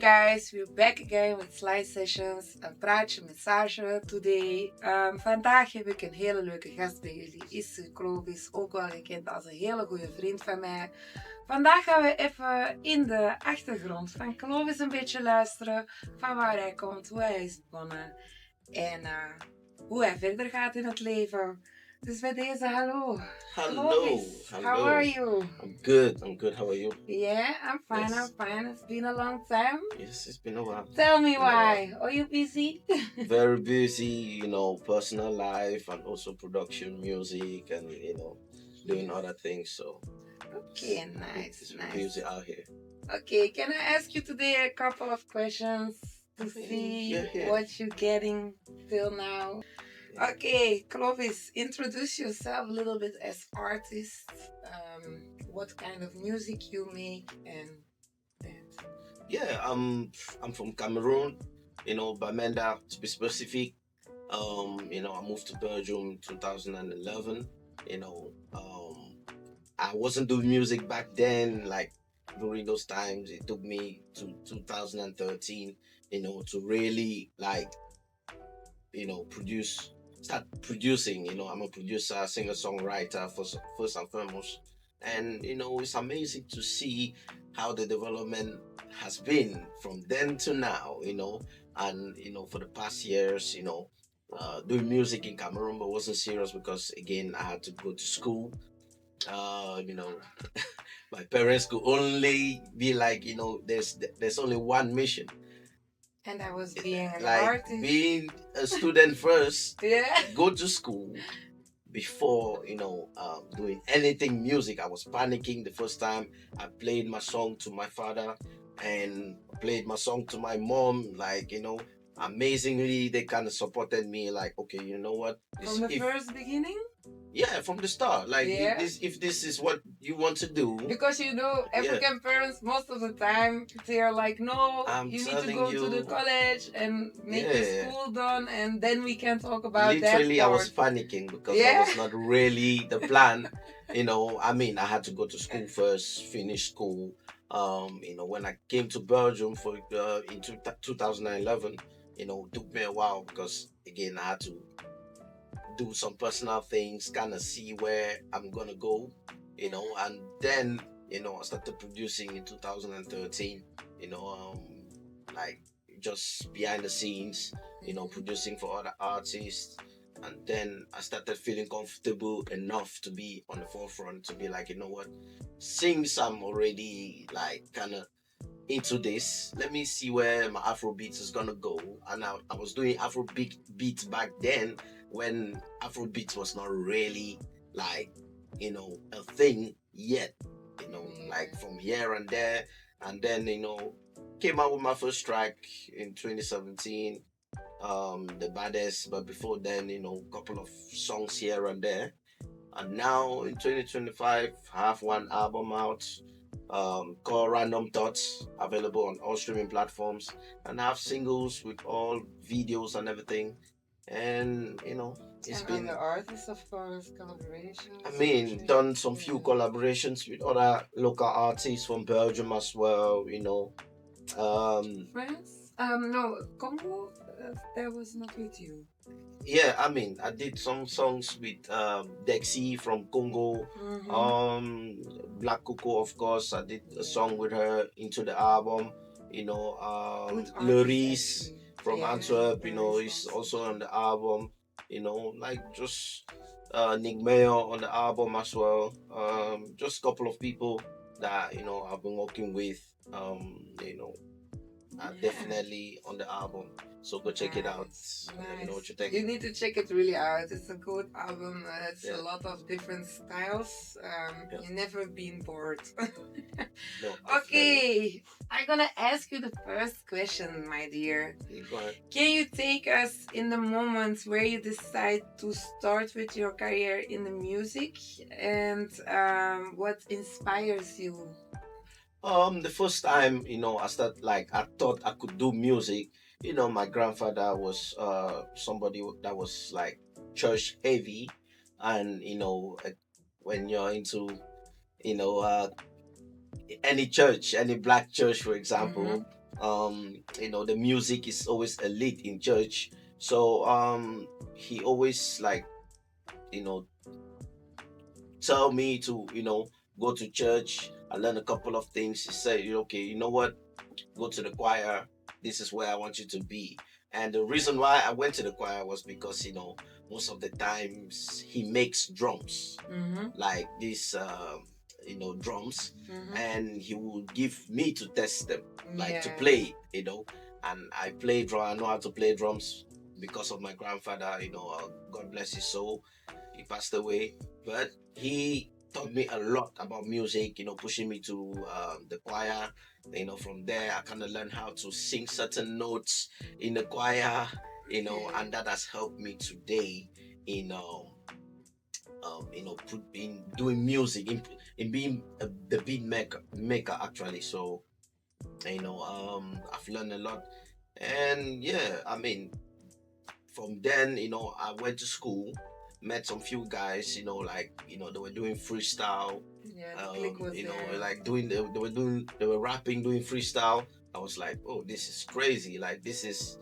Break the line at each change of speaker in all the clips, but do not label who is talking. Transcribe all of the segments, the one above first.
guys, we're back again with Lice Sessions, een praatje met Sasha today. Vandaag heb ik een hele leuke gast bij jullie, is Suh Clovis, ook wel gekend als een hele goede vriend van mij. Vandaag gaan we even in de achtergrond van Clovis een beetje luisteren, van waar hij komt, hoe hij is begonnen en hoe hij verder gaat in het leven. Dus bij deze, hallo.
Hello.
Clovis,
Hello.
how are you?
I'm good. How are you?
Yeah, I'm fine.
Yes.
I'm fine. It's been a long time.
Yes, it's been a while.
Tell me why. Are you busy?
Very busy, personal life and also production, music, and doing other things. So
Okay, nice,
it's
nice.
busy out here.
Okay, can I ask you today a couple of questions to see what you're getting till now? Okay, Clovis, introduce yourself a little bit as artist. What kind of music you make and that.
Yeah, I'm from Cameroon, Bamenda to be specific. I moved to Belgium in 2011. I wasn't doing music back then, like during those times. It took me to 2013, to really start producing. I'm a producer, singer, songwriter first and foremost. And it's amazing to see how the development has been from then to now, and for the past years, doing music in Cameroon, but wasn't serious because again I had to go to school. My parents could only be like, there's only one mission.
And I was being an
like
artist.
Being a student first,
Yeah.
go to school before doing anything music. I was panicking the first time I played my song to my father and played my song to my mom. Amazingly they kind of supported me, like, okay, you know what,
From the first beginning?
Yeah, from the start. If this is what you want to do.
Because African parents, most of the time, they are like, no, you need to go to the college and make your school done, and then we can talk about that.
Literally, I was panicking because that was not really the plan. I had to go to school first, finish school. When I came to Belgium in 2011, it took me a while because, again, I had to do some personal things, kind of see where I'm gonna go, and then I started producing in 2013, just behind the scenes, producing for other artists. And then I started feeling comfortable enough to be on the forefront, to be like, you know what, since I'm already kind of into this, let me see where my Afrobeat is gonna go. And I was doing Afrobeat beats back then, when Afrobeat was not really a thing yet, from here and there. And then came out with my first track in 2017, The Baddest. But before then, a couple of songs here and there. And now in 2025, I have one album out called Random Thoughts, available on all streaming platforms, and I have singles with all videos and everything. And it's been
the artists, of course, collaborations.
Done some few collaborations with other local artists from Belgium as well.
France? No, Congo. That was not with you.
Yeah, I did some songs with Dexi from Congo. Black Cuckoo, of course. I did a song with her into the album. Lice from Antwerp, is also on the album. Nick Mayo on the album as well. Just a couple of people that I've been working with. Are definitely on the album. So go check it out. Let me know what you think.
You need to check it really out. It's a good album. It's a lot of different styles. You've never been bored.
No,
okay, I'm gonna ask you the first question, my dear.
Go ahead.
Can you take us in the moment where you decide to start with your career in the music, and what inspires you?
The first time, I thought I could do music. My grandfather was somebody that was church heavy, and when you're into any church, any black church, for example, the music is always a lead in church. So he always like, you know, tell me to, go to church. I learned a couple of things. He said, okay, you know what? Go to the choir. This is where I want you to be. And the reason why I went to the choir was because, most of the times he makes drums,
Mm-hmm.
like these, drums,
Mm-hmm.
and he will give me to test them, like to
Yeah.
play, and I play drum. I know how to play drums because of my grandfather, God bless his soul. He passed away, but he taught me a lot about music, pushing me to the choir. From there, I kind of learned how to sing certain notes in the choir, and that has helped me today in, in doing music, in being the beat maker actually. So, I've learned a lot. And yeah, I mean, from then, I went to school, met some few guys, like, they were doing freestyle,
Yeah, the click was there.
like they were rapping, doing freestyle. I was like, oh, this is crazy. Like, this is,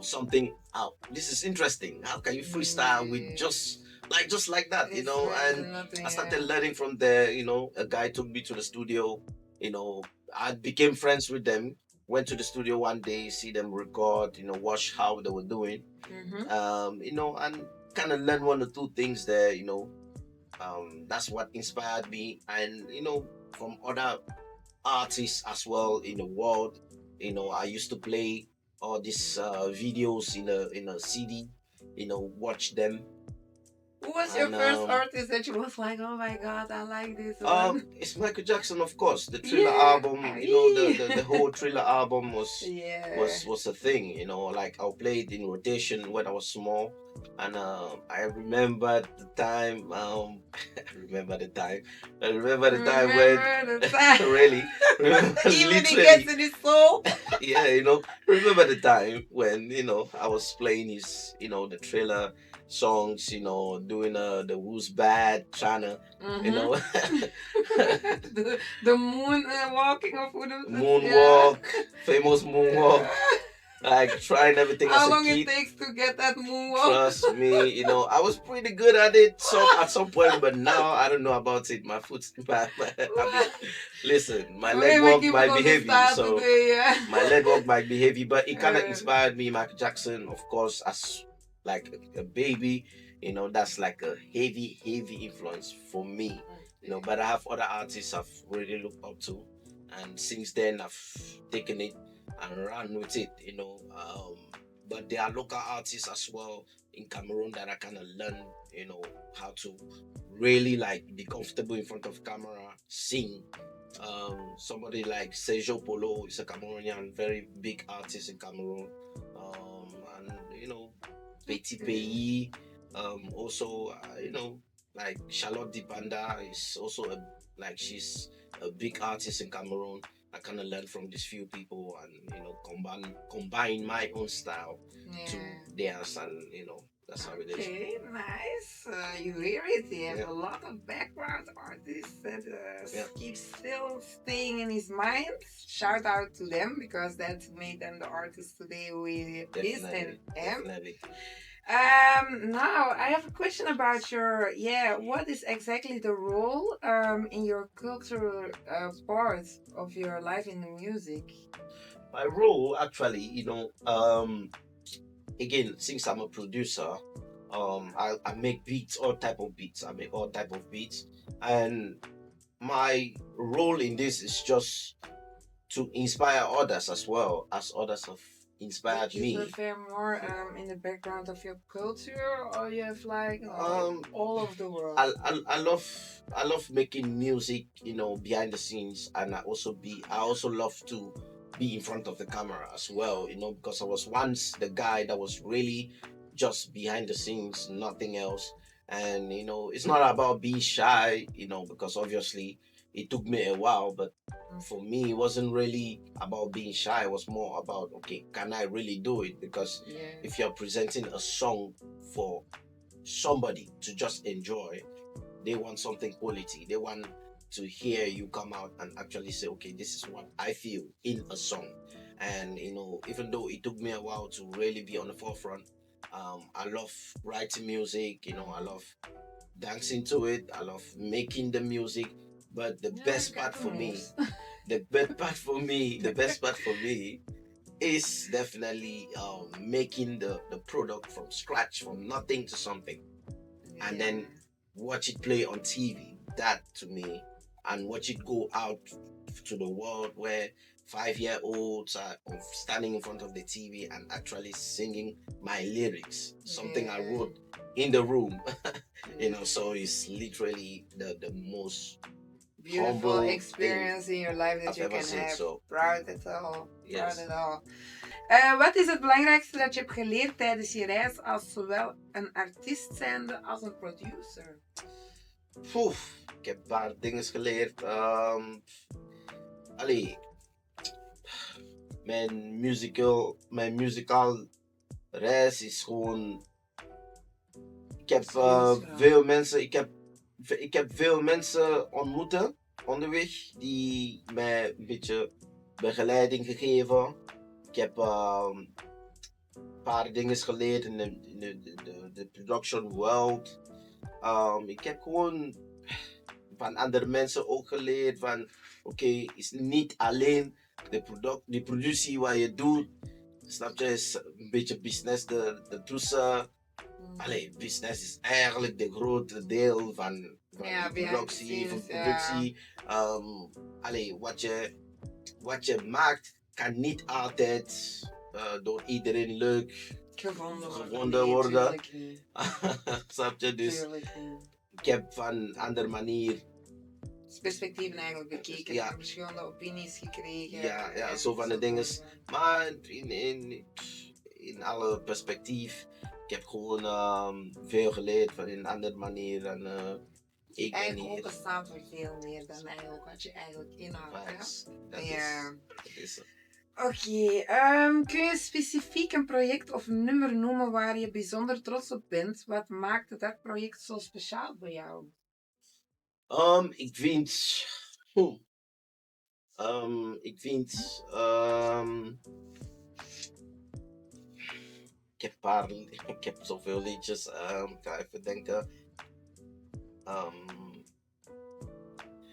something out. This is interesting. How can you freestyle with
Yeah.
just like that,
It's
And
nothing.
I started learning from there. A guy took me to the studio. I became friends with them. Went to the studio one day, see them record, watch how they were doing,
Mm-hmm.
and kind of learn one or two things there. That's what inspired me, and from other artists as well in the world. I used to play all these videos in a CD, watch them.
Who was your
And
first artist that you was like, oh my god, I like this one?
it's Michael Jackson, of course. The Thriller
Yeah.
album, the
Yeah.
whole Thriller album was
Yeah.
was was a thing. Like I'll play it in rotation when I was small, and I remember the time. I remember the time. I remember the time when
Remember the time.
really remember
Even it gets
literally.
in his soul.
Yeah, remember the time when I was playing his the Thriller songs, doing the Who's Bad, trying to, you
Mm-hmm.
know,
the moon walking of Udom. Yeah.
moonwalk, famous moonwalk, like trying everything as
How
a
long it
kid.
takes to get that moonwalk?
Trust me, I was pretty good at it at some point, but now I don't know about it. My foot, I mean, listen, my leg
Maybe
walk
keep it
might be
on the
heavy,
style
so
today, yeah.
my leg walk might be heavy, but it kind of
Uh,
inspired me. Michael Jackson, of course, as like a baby, that's like a heavy influence for me. But I have other artists I've really looked up to, and since then I've taken it and ran with it. But there are local artists as well in Cameroon that I kind of learn, how to really like be comfortable in front of camera, sing. Somebody like Sergio Polo is a Cameroonian, very big artist in Cameroon. And Petit Pays, also, like Charlotte Dipanda is also like she's a big artist in Cameroon. I kind of learned from these few people, and combine my own style to theirs, and that's how it is.
Okay, nice. You hear it. He has
Yeah.
a lot of background artists that
Yeah.
keep still staying in his mind. Shout out to them because that made them the artists today we is and am.
Definitely.
Now I have a question about what is exactly the role in your cultural part of your life in the music?
My role actually, again, since I'm a producer, I make beats, all type of beats. I make all type of beats, and my role in this is just to inspire others as well as others have inspired
You
me.
prefer more in the background of your culture, or you have like all of the world?
I love making music, behind the scenes, and I also love to be in front of the camera as well, because I was once the guy that was really just behind the scenes, nothing else. And it's not about being shy, because obviously it took me a while, but for me it wasn't really about being shy. It was more about, okay, can I really do it? Because if you're presenting a song for somebody to just enjoy, they want something quality. They want to hear you come out and actually say, okay, this is what I feel in a song. And even though it took me a while to really be on the forefront, I love writing music. I love dancing to it. I love making the music. But the
Ja,
best
kijk
part
hem
for me,
eens.
the best part for me is definitely making the product from scratch, from nothing to something, and
Ja.
then watch it play on TV. That to me, and watch it go out to the world where 5-year-olds are standing in front of the TV and actually singing my lyrics, something I
Yeah.
wrote in the room. So it's literally the most
Beautiful
humble thing
experience in your life that
I've
you
ever
can
seen.
have.
So
Proud at all. Proud
yes.
at all. Wat is het belangrijkste dat je hebt geleerd tijdens je reis als zowel een artiest zijnde als een producer?
Poef, ik heb een paar dingen geleerd. Allee, mijn musical reis is gewoon. Ik heb veel mensen. Ik heb veel mensen ontmoeten onderweg die mij een beetje begeleiding gegeven. Ik heb een paar dingen geleerd in de production world. Ik heb gewoon van andere mensen ook geleerd van oké, is niet alleen de productie wat je doet. Snap je, is een beetje business ertussen. Allee, business is eigenlijk de grote deel van
Ja,
die
behind the
productie. Van
scenes, ja.
productie. Allee, wat je maakt kan niet altijd door iedereen leuk gevonden
Nee,
worden.
tuurlijk niet.
Snap je? Dus
Tuurlijk niet.
ik heb van een andere manier
Perspectieven eigenlijk bekeken,
Ja.
en verschillende opinies gekregen.
Ja,
en
zo van de dingen.
zo.
Maar in alle perspectief, ik heb gewoon veel geleerd van een andere manier. En ik ben
Eigenlijk
hier.
openstaan voor veel meer dan eigenlijk wat je eigenlijk inhoudt.
Facts.
Ja.
Dat is het.
Oké, kun je specifiek een project of een nummer noemen waar je bijzonder trots op bent? Wat maakte dat project zo speciaal voor jou?
Ik vind. Ik vind. Ik heb zoveel liedjes. Ik ga even denken.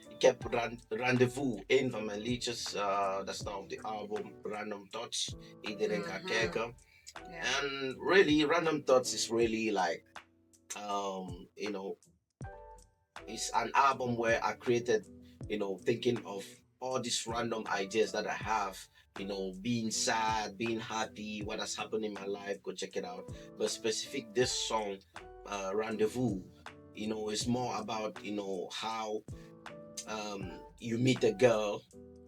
Ik heb Rendezvous, een van mijn liedjes. Dat staat op de album Random Thoughts. Iedereen kan kijken.
Ja.
And really, Random Thoughts is really like, it's an album where I created, thinking of all these random ideas that I have, being sad, being happy, what has happened in my life, go check it out. But specific this song, Rendezvous, it's more about, how you meet a girl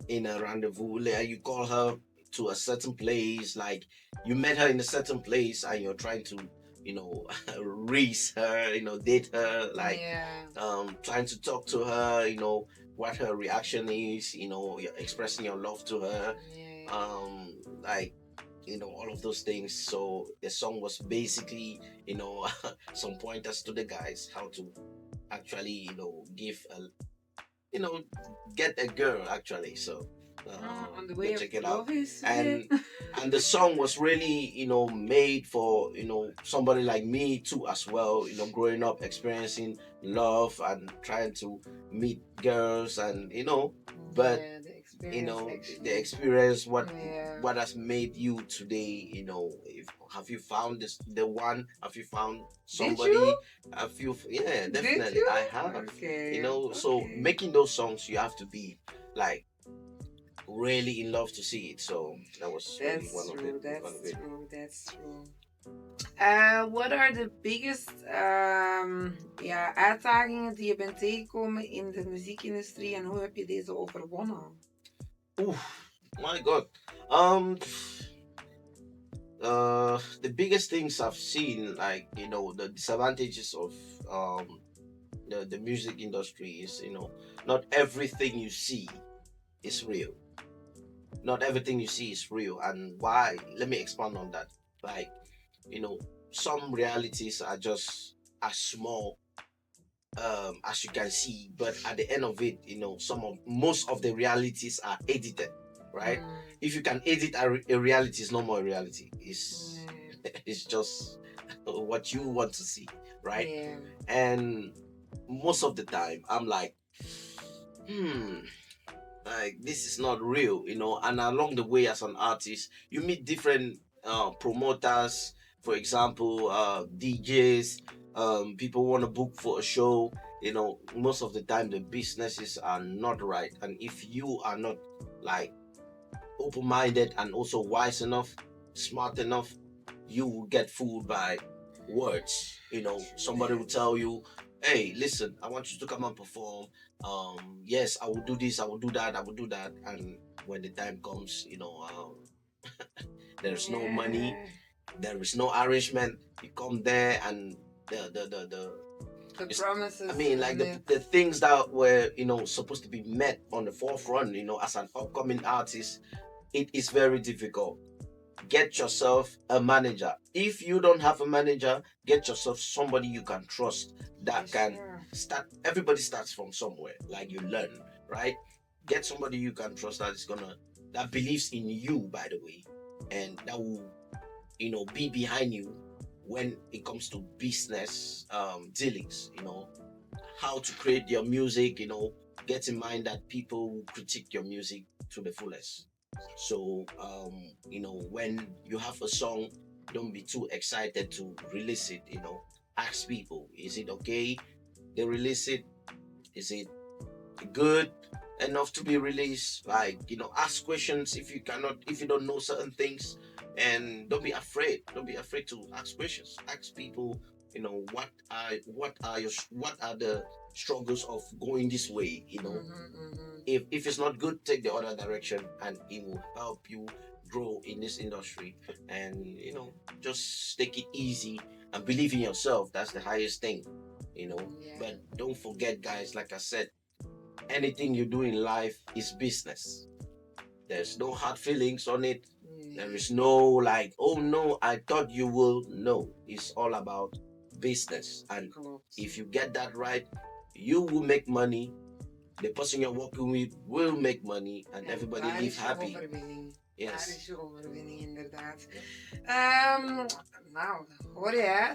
in a rendezvous, like you call her to a certain place, like you met her in a certain place and you're trying to, raise her, date her, like
Yeah.
trying to talk to her, what her reaction is, you're expressing your love to her,
Yeah.
like all of those things. So the song was basically, some pointers to the guys how to actually, give a, get a girl actually. So
On the
go
way of
check it
love
out.
is
And the song was really, made for, somebody like me too as well, growing up experiencing love and trying to meet girls and but
yeah, the experience.
the experience,
Yeah.
what has made you today, have you found the one, have you found somebody,
you?
have you, yeah,
Did
definitely
you?
I have.
Okay.
So
Okay.
making those songs, you have to be like really in love to see it. So that was really
That's
one of
true.
it.
That's true. What are the biggest uitdagingen die je bent tegengekomen in de muziekindustrie en hoe heb je deze overwonnen?
My God. The biggest things I've seen, like the disadvantages of the music industry is not everything you see is real. Not everything you see is real, and why? Let me expand on that. Like some realities are just as small as you can see, but at the end of it, most of the realities are edited, right? If you can edit a reality, it's no more a reality. It's just what you want to see, right?
Yeah.
And most of the time, I'm like, like this is not real, and along the way as an artist you meet different promoters, for example, DJs, people want to book for a show. Most of the time the businesses are not right, and if you are not like open-minded and also wise enough, smart enough, you will get fooled by words. Somebody will tell you, hey, listen, I want you to come and perform. Yes, I will do this, I will do that, I will do that. And when the time comes, there's no money, there is no arrangement. You come there and
the promises.
I mean, like the things that were, supposed to be met on the forefront, as an upcoming artist, it is very difficult. Get yourself a manager. If you don't have a manager, get yourself somebody you can trust that can start. Everybody starts from somewhere, like you learn, right? Get somebody you can trust that believes in you, by the way, and that will, be behind you when it comes to business dealings. How to create your music. Get in mind that people will critique your music to the fullest. So, when you have a song, don't be too excited to release it. Ask people, is it okay? They release it. Is it good enough to be released? Like, ask questions if you don't know certain things, and don't be afraid. Don't be afraid to ask questions. Ask people, what are the struggles of going this way? If it's not good, take the other direction, and it will help you grow in this industry. And just take it easy and believe in yourself. That's the highest thing. But don't forget, guys, like I said, anything you do in life is business. There's no hard feelings on it. There is no like, oh no, I thought you will. No, it's all about business. And if you get that right, you will make money. The person you're working with will make money, and everybody live happy. Yes.
Daar is je overwinning, inderdaad. Nou, hoor je, hè?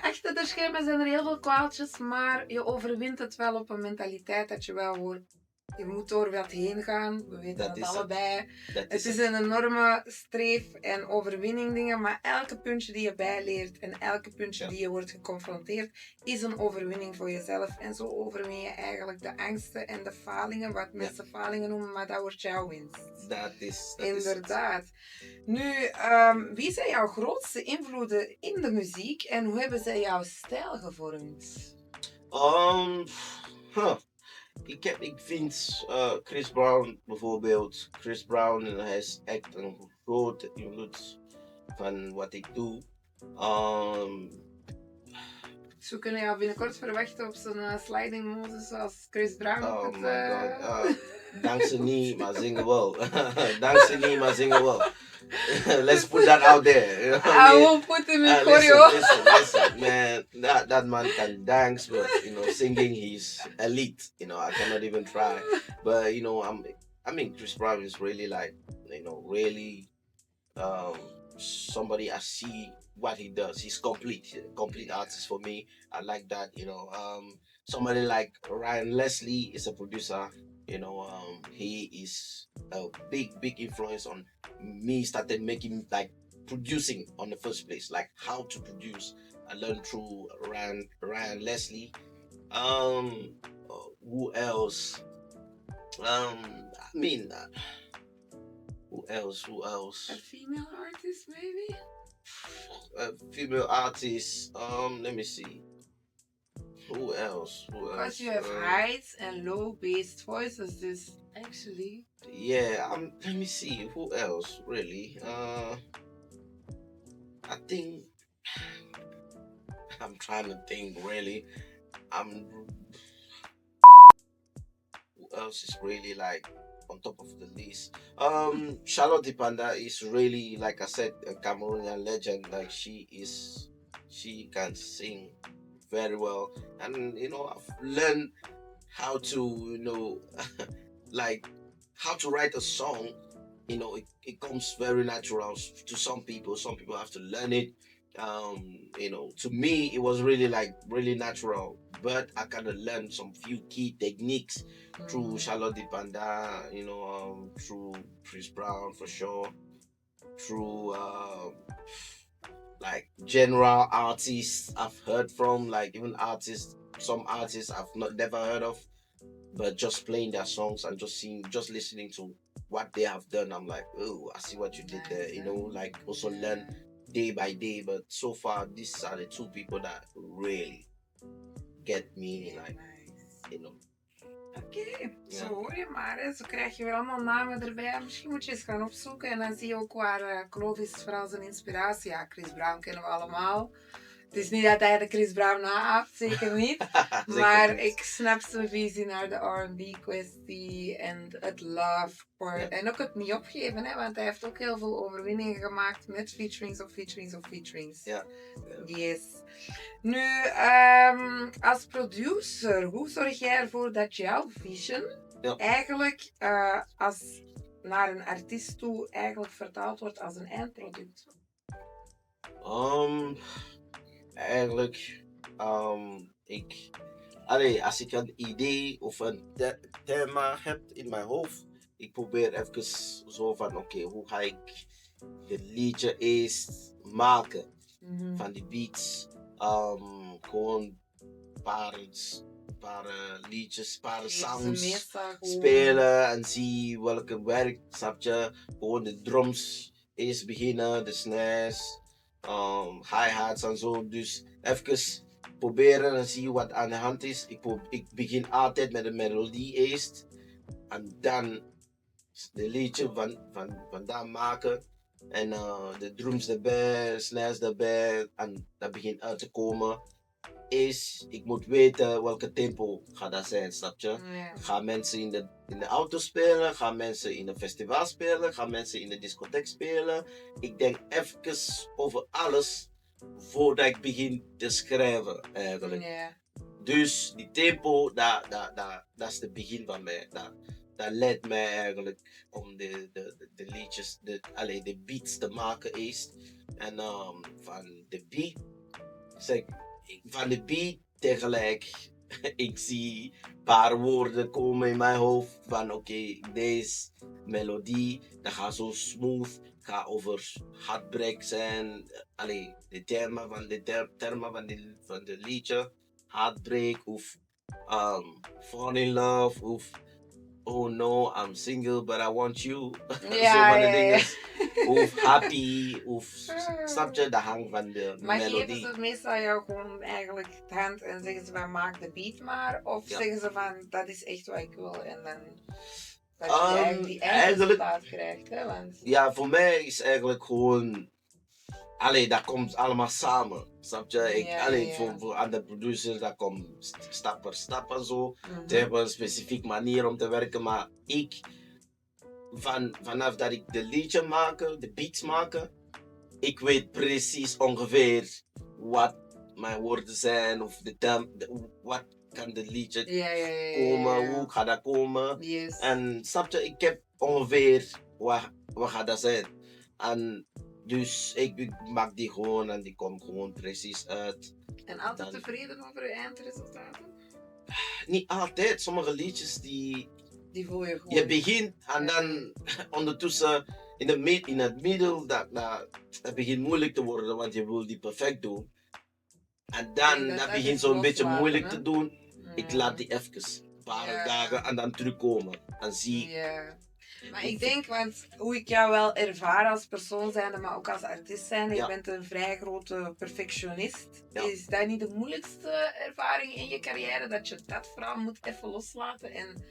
Achter de schermen zijn er heel veel kwaaltjes, maar je overwint het wel op een mentaliteit dat je wel hoort. Je moet door wat heen gaan. We weten dat allebei. Het is een enorme streef en overwinning dingen, maar elke puntje die je bijleert en elke puntje die je wordt geconfronteerd, is een overwinning voor jezelf. En zo overwin je eigenlijk de angsten en de falingen, wat mensen falingen noemen, maar dat wordt jouw winst.
Dat is
inderdaad. Nu, wie zijn jouw grootste invloeden in de muziek en hoe hebben zij jouw stijl gevormd?
Ik vind Chris Brown bijvoorbeeld. Chris Brown heeft echt een grote invloed van wat ik doe.
Dus we kunnen jou binnenkort verwachten op zo'n sliding mode zoals Chris Brown.
Oh my god. Dansen niet, maar zingen wel. Dansen niet, maar zingen wel. Let's put that out there.
I won't put him in choreo.
Listen, man. That man can dance, but singing he's elite. I cannot even try. But Chris Brown is really like, really somebody I see what he does. He's complete artist for me. I like that. Somebody like Ryan Leslie is a producer. He is a big influence on me. Started making like producing on the first place, like how to produce. I learned through Ryan Leslie. Who else? Who else?
A female artist, maybe?
A female artist. Let me see. Who else?
Because you have highs and low based voices, this actually.
Yeah, let me see. Who else? Really? I think I'm trying to think. Really, who else is really like on top of the list? Charlotte Dipanda is really, like I said, a Cameroonian legend. Like she can sing very well, and I've learned how to like how to write a song it comes very natural to some people. Some people have to learn it. To me, it was really like really natural, but I kind of learned some few key techniques through Charlotte Panda, through Chris Brown for sure, through like general artists I've heard from, like even some artists I've not never heard of, but just playing their songs and just listening to what they have done. I'm like, oh, I see what you did there. Like also learn day by day. But so far, these are the two people that really get me, like,
Oké, zo hoor je maar. Hè. Zo krijg je weer allemaal namen erbij. Misschien moet je eens gaan opzoeken. En dan zie je ook waar Clovis vooral zijn inspiratie. Ja, Chris Brown kennen we allemaal. Het is niet dat hij de Chris Brown naaapt, zeker niet. Maar ik snap zijn visie naar de R&B kwestie en het love. En ook het niet opgeven, hè, want hij heeft ook heel veel overwinningen gemaakt met featurings.
Ja.
Yes. Nu, als producer, hoe zorg jij ervoor dat jouw vision eigenlijk als naar een artiest toe eigenlijk vertaald wordt als een eindproduct?
Eigenlijk, als ik een idee of een thema heb in mijn hoofd, ik probeer even zo van, oké, hoe ga ik het liedje eerst maken van die beats. Gewoon een paar liedjes, een paar sounds spelen en zie welke werkt, snap je? Gewoon de drums eerst beginnen, de snares, hi-hats en zo. Dus even proberen en zie wat aan de hand is. Ik begin altijd met de melodie eerst en dan de liedje van daar maken. En de drums erbij, snares erbij en dat begint uit te komen. Ik moet weten welke tempo gaat dat zijn, snap je?
Ja.
Gaan mensen in de auto spelen? Gaan mensen in een festival spelen? Gaan mensen in de discotheek spelen? Ik denk even over alles voordat ik begin te schrijven eigenlijk.
Ja.
Dus die tempo, dat is het begin van mij. Dat leidt mij eigenlijk om de liedjes, de beats te maken eerst. En van de beat, van de beat tegelijk, ik zie een paar woorden komen in mijn hoofd van oké, deze melodie, dat gaat zo smooth, gaat over heartbreak zijn. De termen van de liedje, heartbreak of fall in love of oh no, I'm single but I want you.
Ja,
zo van de dingen. Of happy, of snap je, dat hangt van de
maar
melodie.
geven ze meestal jou gewoon eigenlijk de hand en zeggen ze van maak de beat maar? Of zeggen ze van dat is echt wat ik wil en dan dat je eigenlijk die eindresultaat krijgt? Hè? Want...
Ja, voor mij is eigenlijk gewoon, dat komt allemaal samen. Snap je? Voor andere producers, dat komt stap per stap en zo. Ze hebben een specifieke manier om te werken, maar vanaf dat ik de liedje maak, de beats maak, ik weet precies ongeveer wat mijn woorden zijn of wat kan de liedje komen, hoe gaat dat komen.
Yes.
En snap je, ik heb ongeveer wat gaat dat zijn. En dus ik maak die gewoon en die komt gewoon precies uit.
En altijd tevreden over je eindresultaten?
Niet altijd. Sommige liedjes die
voel je gewoon.
Je begint en dan ondertussen in het midden dat begint moeilijk te worden, want je wil die perfect doen. En dan dat begint zo'n beetje moeilijk te doen. Ik laat die even een paar dagen en dan terugkomen. En zie
Maar ik denk, want hoe ik jou wel ervaar als persoon zijnde, maar ook als artiest zijnde, je bent een vrij grote perfectionist. Is dat niet de moeilijkste ervaring in je carrière, dat je dat vooral moet even loslaten? En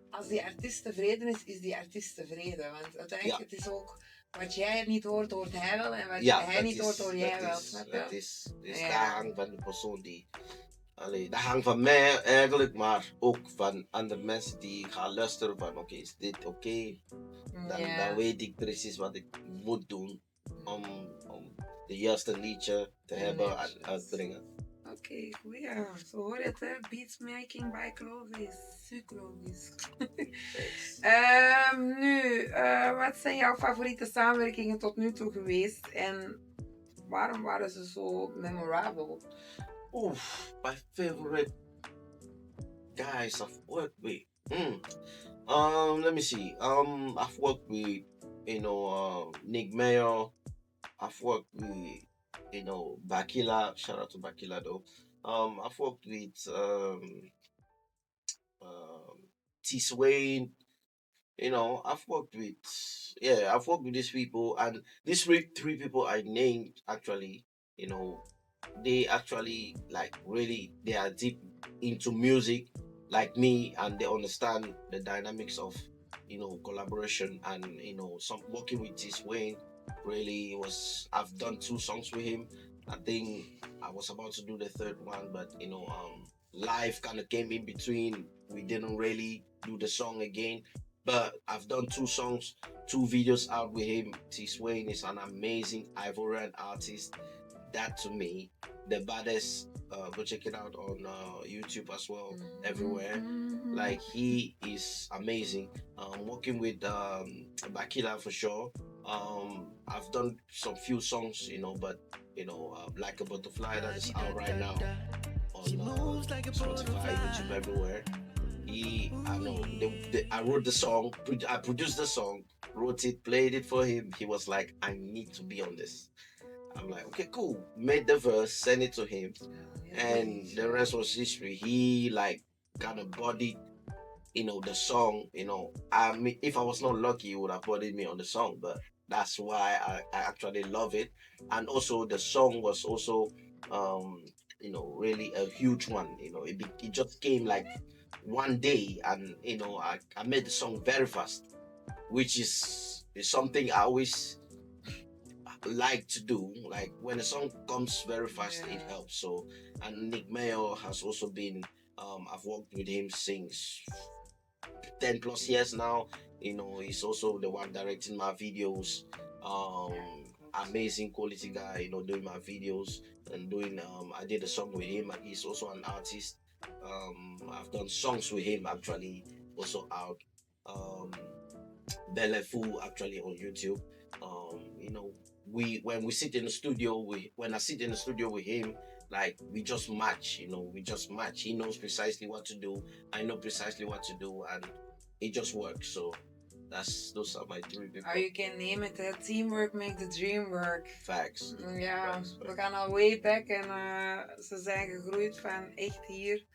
als die artiest tevreden is, is die artiest tevreden. Want uiteindelijk het is ook, wat jij niet hoort, hoort hij wel. En wat hij niet hoort, hoor jij wel. Snap je?
Dat hangt van de persoon die... dat hangt van mij eigenlijk, maar ook van andere mensen die gaan luisteren van oké, is dit oké? Dan weet ik precies wat ik moet doen om de juiste liedje te hebben en uitbrengen.
Oké, goed ja. Zo hoor je het, hè? Beatsmaking by Clovis. Suh Clovis.
Thanks.
Nu, wat zijn jouw favoriete samenwerkingen tot nu toe geweest en waarom waren ze zo memorable?
Oof, my favorite guys I've worked with. Let me see. I've worked with, Nick Mayo. I've worked with, Bakila. Shout out to Bakila though. I've worked with um, T Swain. I've worked with these people, and these three people I named actually, you know, they actually like really they are deep into music like me, and they understand the dynamics of collaboration, and some working with this Wayne really was. I've done 2 songs with him. I think I was about to do the third one, but life kind of came in between. We didn't really do the song again, but I've done 2 songs, 2 videos out with him. T Swain is an amazing Ivorian artist. That to me, the baddest. Go check it out on YouTube as well, everywhere. Like he is amazing. Working with Bakila for sure. I've done some few songs, but like a butterfly that is out right now on Spotify, YouTube, everywhere. I know, I wrote the song, I produced the song, wrote it, played it for him. He was like, I need to be on this. I'm like, okay, cool. Made the verse, sent it to him, and the rest was history. He like kind of bodied, the song. I mean, if I was not lucky, he would have bodied me on the song. But that's why I actually love it. And also, the song was also, really a huge one. It just came like one day, and I made the song very fast, which is something I always like to do. Like when a song comes very fast, it helps. So, and Nick Mayo has also been. I've worked with him since 10 plus years now. He's also the one directing my videos. Amazing quality guy. Doing my videos and doing. I did a song with him, and he's also an artist. I've done songs with him actually, also out. Um, Belefu actually on YouTube. We when we sit in the studio, when I sit in the studio with him, like we just match. We just match. He knows precisely what to do. I know precisely what to do, and it just works. So those are my 3 people.
Oh, you can name it, hè? Teamwork makes the dream work.
Facts.
Ja,
Facts.
we gaan al way back en ze zijn gegroeid van echt hier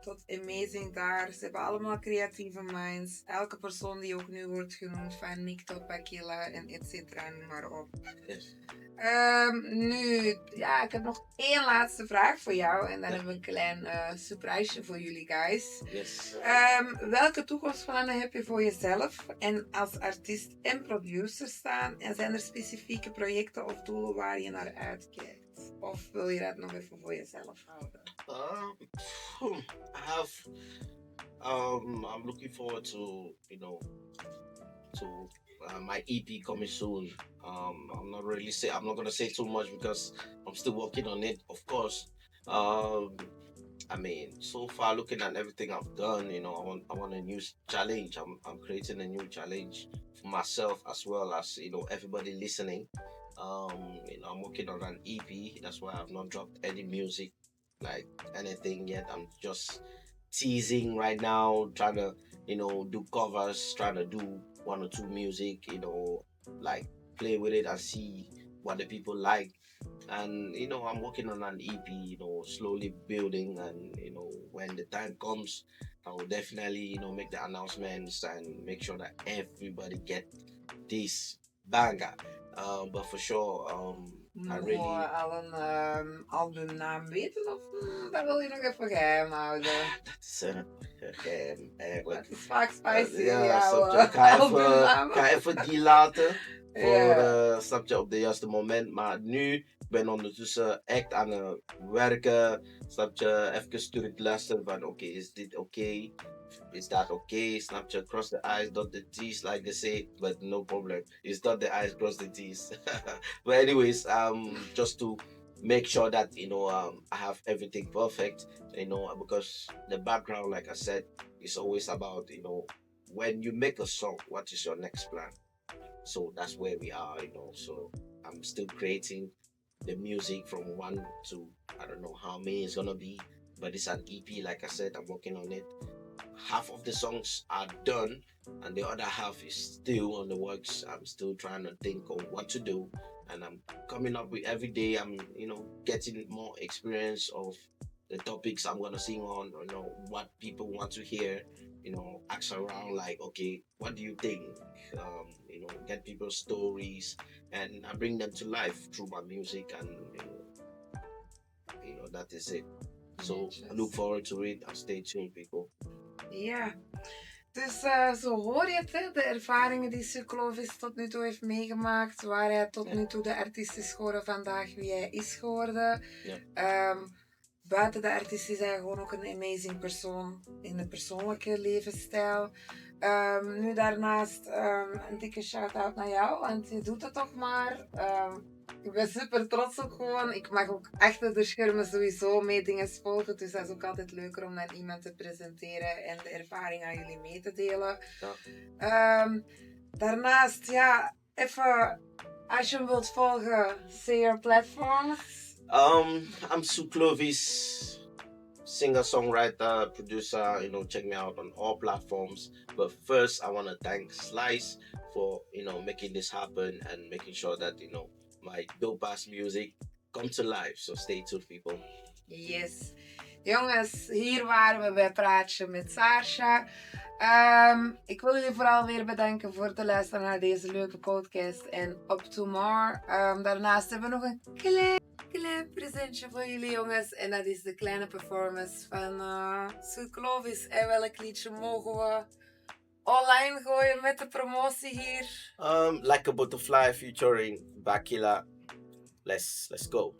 tot amazing daar. Ze hebben allemaal creatieve minds. Elke persoon die ook nu wordt genoemd, van Nick tot Bakila en et cetera, noem maar op.
Yes.
Nu, ja, ik heb nog 1 laatste vraag voor jou. En dan hebben we een klein surprise voor jullie guys.
Yes.
Welke toekomstplannen heb je voor jezelf en als artiest en producer staan? En zijn er specifieke projecten of doelen waar je naar uitkijkt? Of wil je dat nog even voor jezelf houden?
I'm looking forward to my EP coming soon. I'm not gonna say too much because I'm still working on it, of course. I mean, so far looking at everything I've done, I want a new challenge. I'm creating a new challenge for myself as well as everybody listening. I'm working on an EP. That's why I've not dropped any music, like anything yet. I'm just teasing right now, trying to do covers, trying to do 1 or 2 music, like play with it and see what the people like. And I'm working on an EP, slowly building, and when the time comes, I will definitely make the announcements and make sure that everybody get this banger. But for sure, I really.
Mogen we al een albumnaam weten of dat wil je nog even geheim houden?
Dat is geheim eigenlijk.
Het is vaak spicy.
Ja, snap je? Ik ga even die laten voor snap je, op de juiste moment. Maar nu, ik ben ondertussen echt aan het werken. Snap je? Even terugluisteren van oké, is dit oké? Is that okay? Snap je? Cross the I's, dot the T's, like they say, but no problem. It's dot the I's, cross the T's. But anyways, just to make sure that I have everything perfect, because the background, like I said, is always about when you make a song, what is your next plan? So that's where we are, so I'm still creating the music from one to, I don't know how many it's gonna be, but it's an EP. Like I said, I'm working on it. Half of the songs are done and the other half is still on the works. I'm still trying to think of what to do, and I'm coming up with every day. I'm getting more experience of the topics I'm gonna sing on, what people want to hear, ask around, like, okay, what do you think? Get people's stories, and I bring them to life through my music, and that is it. So I look forward to it, and stay tuned, people.
Ja, dus zo hoor je het, hè? De ervaringen die Suh Clovis tot nu toe heeft meegemaakt, waar hij tot nu toe de artiest is geworden vandaag, wie hij is geworden. Buiten de artiest is hij gewoon ook een amazing persoon in de persoonlijke levensstijl. Nu daarnaast een dikke shout-out naar jou, want je doet het toch maar. Ik ben super trots ook gewoon. Ik mag ook achter de schermen sowieso mee dingen volgen. Dus dat is ook altijd leuker om naar iemand te presenteren en de ervaring aan jullie mee te delen.
Ja.
Daarnaast, ja, even als je hem wilt volgen, say your platforms.
I'm Suh Clovis, singer, songwriter, producer. Check me out on all platforms. But first, I want to thank Lice for making this happen and making sure that my dope ass music come to life. So stay tuned, people.
Yes. Jongens, hier waren we bij Praatje met Sarsha. Ik wil jullie vooral weer bedanken voor het luisteren naar deze leuke podcast. En up to more. Daarnaast hebben we nog een klein presentje voor jullie, jongens. En dat is de kleine performance van Suh Clovis. En welk liedje mogen we online gooien met de promotie hier?
Like a Butterfly featuring Bakila. Let's go.